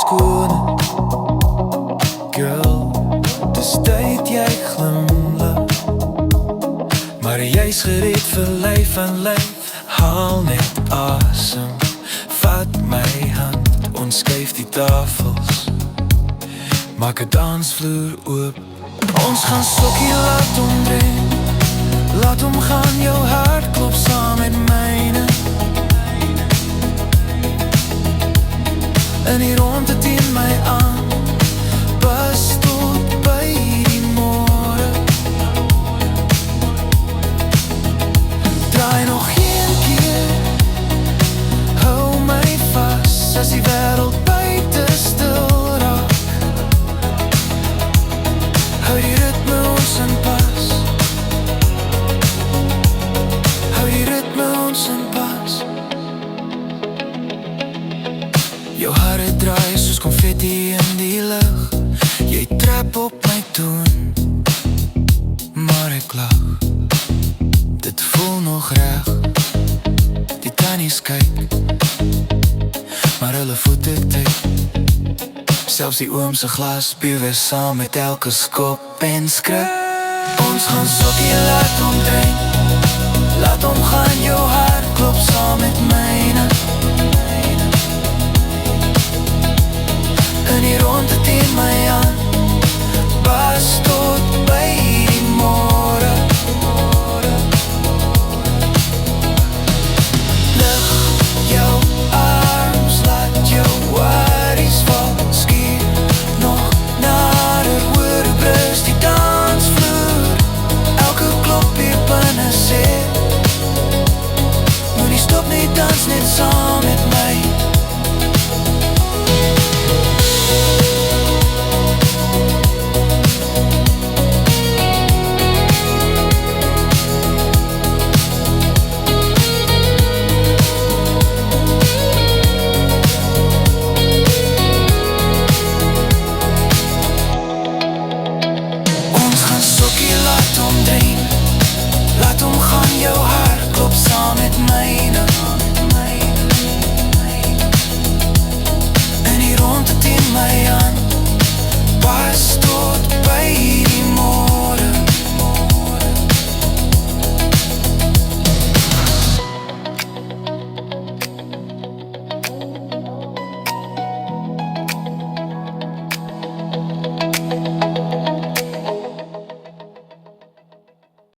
skoon. Girl, dis tyd jy glimlach, maar jy's gereed vir lyf en lyf. Haal net asem, vat my hand, ons skuif die tafels, maak 'n dansvloer oop. Ons gaan sokkie laat omdrein, laat hom gaan, jou hart klop saam met myne. En die rondte teen my aan, pas tot by die môre. Draai nog een keer, hou my vas, as die wêreld buite stil raak. Hou die ritme ons in pas, hou die ritme ons in pas. Jou hare draai soos konfetti in die lug, jy trap op my toon, maar ek lag. Dit voel nog reg, die tannies kyk, maar hulle voete tyk. Selfs die oom se glas bewe saam met elke skop en skrik. Ons gaan sokkie laat omdrein, laat hom gaan.